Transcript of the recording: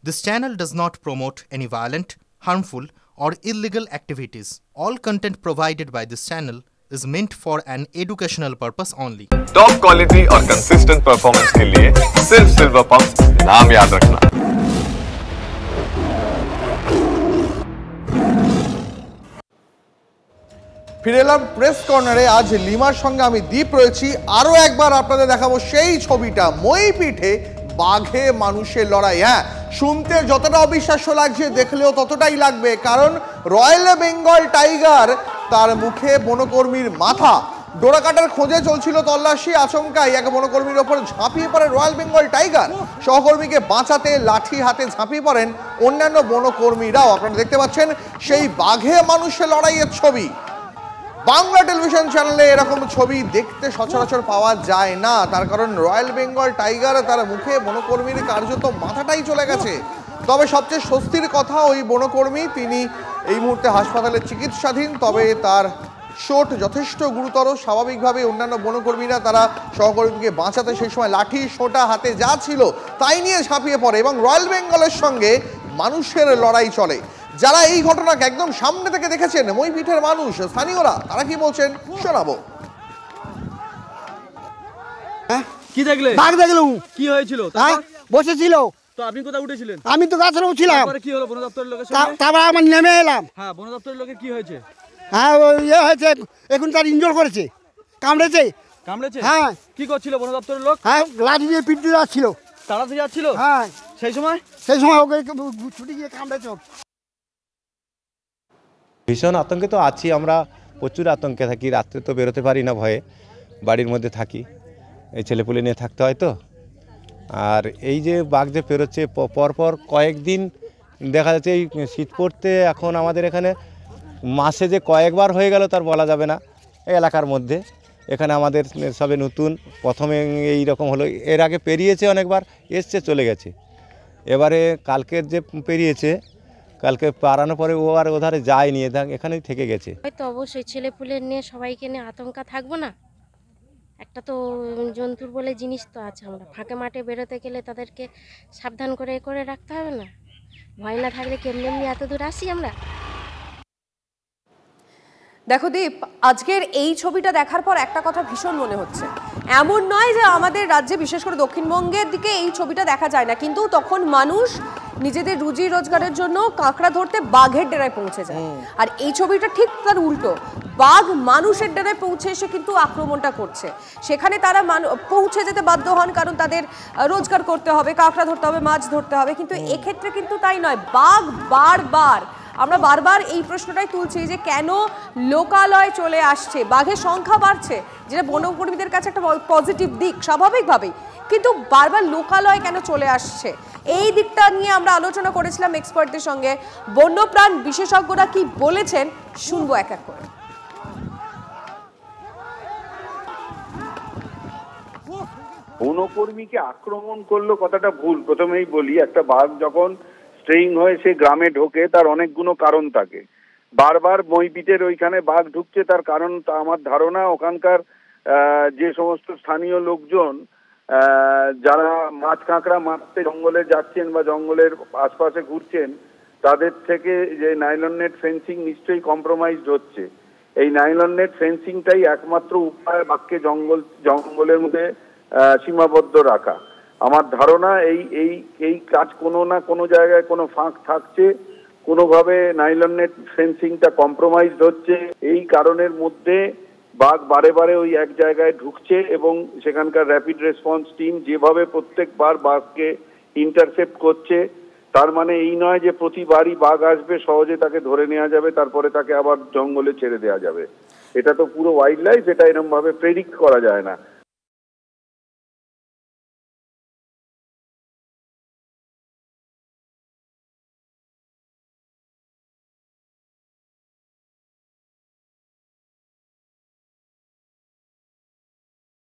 This channel does not promote any violent, harmful, or illegal activities. All content provided by this channel is meant for an educational purpose only. Top quality और consistent performance के लिए सिर्फ silver pumps नाम याद रखना। ফিরে এলাম press কর্নারে। আজ লিমার সঙ্গে আমি দীপ রয়েছি। আরও একবার আপনাদের দেখাবো সেই ছবিটা, মইপিঠে বাঘে মানুষের লড়াই। হ্যাঁ, শুনতে যতটা অবিশ্বাস্য লাগছে, দেখলেও ততটাই লাগবে, কারণ রয়্যাল বেঙ্গল টাইগার, তার মুখে বনকর্মীর মাথা। ডোরা কাটার খোঁজে চলছিল তল্লাশি, আচমকাই এক বনকর্মীর ওপর ঝাঁপিয়ে পড়ে রয়্যাল বেঙ্গল টাইগার। সহকর্মীকে বাঁচাতে লাঠি হাতে ঝাঁপিয়ে পড়েন অন্যান্য বনকর্মীরাও। আপনারা দেখতে পাচ্ছেন সেই বাঘে মানুষের লড়াইয়ের ছবি। বাংলা টেলিভিশন চ্যানেলে এরকম ছবি দেখতে সচরাচর পাওয়া যায় না, তার কারণ রয়্যাল বেঙ্গল টাইগার, তার মুখে বনকর্মীর কার্যত মাথাটাই চলে গেছে। তবে সবচেয়ে স্বস্তির কথা, ওই বনকর্মী তিনি এই মুহূর্তে হাসপাতালে চিকিৎসাধীন, তবে তার চোট যথেষ্ট গুরুতর। স্বাভাবিকভাবে অন্যান্য বনকর্মীরা তারা সহকর্মীকে বাঁচাতে সেই সময় লাঠি সোঁটা হাতে যা ছিল তাই নিয়ে ঝাঁপিয়ে পড়ে এবং রয়্যাল বেঙ্গলের সঙ্গে মানুষের লড়াই চলে। যারা এই ঘটনাকে একদম সামনে থেকে দেখেছেন, মইপিঠের মানুষ, স্থানীয়রা, তারা কি বলছেন শোনাবো। কি দেখলে? বাঘ দেখলুম। কি হয়েছিল? বসেছিল। তো আপনি কোথায় উঠেছিলেন? আমি তো গাছের উঠছিলাম। তারপরে কি হলো বন দপ্তরের লোকের সঙ্গে? তারপর আমি নেমে এলাম। হ্যাঁ, বন দপ্তরের লোকের কি হয়েছে? হ্যাঁ, হয়েছে, এখন তার ইনজোর করেছে, কামড়েছে। কামড়েছে? হ্যাঁ। কি করছিল বন দপ্তরের লোক? হ্যাঁ, লাঠি দিয়ে পিট দিয়ে যাচ্ছিল। তাড়াতে যাচ্ছিল? হ্যাঁ। সেই সময় ওকে ছুটি গিয়ে কামড়েছে। ভীষণ আতঙ্কে তো আছি আমরা, প্রচুর আতঙ্কে থাকি। রাত্রে তো বেরোতে পারি না ভয়ে, বাড়ির মধ্যে থাকি। এই ছেলেপুলে নিয়ে থাকতে হয় তো। আর এই যে বাঘ যে পেরোচ্ছে পরপর কয়েকদিন দেখা যাচ্ছে, এই শীত পড়তে এখন আমাদের এখানে মাসে যে কয়েকবার হয়ে গেল তার বলা যাবে না। এই এলাকার মধ্যে এখানে আমাদের সবে নতুন প্রথমে এই রকম হলো, এর আগে পেরিয়েছে অনেকবার, এসছে চলে গেছে। এবারে কালকের যে পেরিয়েছে, কালকে পারানোর পরে ও আর ওধারে যায়নি, এখানেই থেকে গেছে। হয়তো অবশ্যই ছেলেপুলে নিয়ে সবাইকে নিয়ে আতঙ্কা থাকবো না। একটা তো জন্তুর বলে জিনিস তো আছে, আমরা ফাঁকে মাঠে বেরোতে গেলে তাদেরকে সাবধান করে রাখতে হবে না? ভয় না থাকলে কেমনি এমনি এত দূর আসি আমরা। দেখো দীপ, আজকের এই ছবিটা দেখার পর একটা কথা ভীষণ মনে হচ্ছে, এমন নয় যে আমাদের রাজ্যে বিশেষ করে দক্ষিণবঙ্গের দিকে এই ছবিটা দেখা যায় না, কিন্তু তখন মানুষ নিজেদের রুজি রোজগারের জন্য কাঁকড়া ধরতে বাঘের ডেরায় পৌঁছে যায়। আর এই ছবিটা ঠিক তার উল্টো, বাঘ মানুষের ডেরায় পৌঁছে এসে কিন্তু আক্রমণটা করছে। সেখানে তারা পৌঁছে যেতে বাধ্য হন, কারণ তাদের রোজগার করতে হবে, কাঁকড়া ধরতে হবে, মাছ ধরতে হবে। কিন্তু এক্ষেত্রে কিন্তু তাই নয়, বাঘ আমরা বারবার এই প্রশ্নটাই তুলছি যে কেন লোকালয় চলে আসছে, বাঘের সংখ্যা বাড়ছে, যেটা বনকর্মীদের কাছে একটা পজিটিভ দিক স্বাভাবিকভাবেই, কিন্তু বারবার লোকালয় কেন চলে আসছে, এই দিকটা নিয়ে আমরা আলোচনা করেছিলাম এক্সপার্টদের সঙ্গে। বন্যপ্রাণ বিশেষজ্ঞরা কি বলেছেন শুনবো এক এক করে। বনকর্মীকে আক্রমণ করলো কথাটা ভুল। প্রথমেই বলি, একটা বাঘ যখন স্ট্রেইং হয়ে সে গ্রামে ঢোকে তার অনেকগুলো কারণ থাকে। বারবার মইপিঠের ওইখানে বাঘ ঢুকছে, তার কারণ আমার ধারণা ওখানকার যে সমস্ত স্থানীয় লোকজন যারা মাছ কাঁকড়া মারতে জঙ্গলে যাচ্ছেন বা জঙ্গলের আশপাশে ঘুরছেন, তাদের থেকে যে নাইলন নেট ফেন্সিং নিশ্চয়ই কম্প্রোমাইজড হচ্ছে। এই নাইলন নেট ফেন্সিংটাই একমাত্র উপায় বাঘকে জঙ্গলের মধ্যে সীমাবদ্ধ রাখা। আমার ধারণা এই কাজ কোনো না কোনো জায়গায় কোনো ফাঁক থাকছে, কোনোভাবে নাইলন নেট ফেন্সিংটা কম্প্রোমাইজড হচ্ছে। এই কারণের মধ্যে বাঘ বারে ওই এক জায়গায় ঢুকছে এবং সেখানকার র্যাপিড রেসপন্স টিম যেভাবে প্রত্যেকবার বাঘকে ইন্টারসেপ্ট করছে, তার মানে এই নয় যে প্রতিবারই বাঘ আসবে, সহজে তাকে ধরে নেওয়া যাবে, তারপরে তাকে আবার জঙ্গলে ছেড়ে দেওয়া যাবে। এটা তো পুরো ওয়াইল্ড লাইফ, এটা এরকম ভাবে প্রেডিক্ট করা যায় না।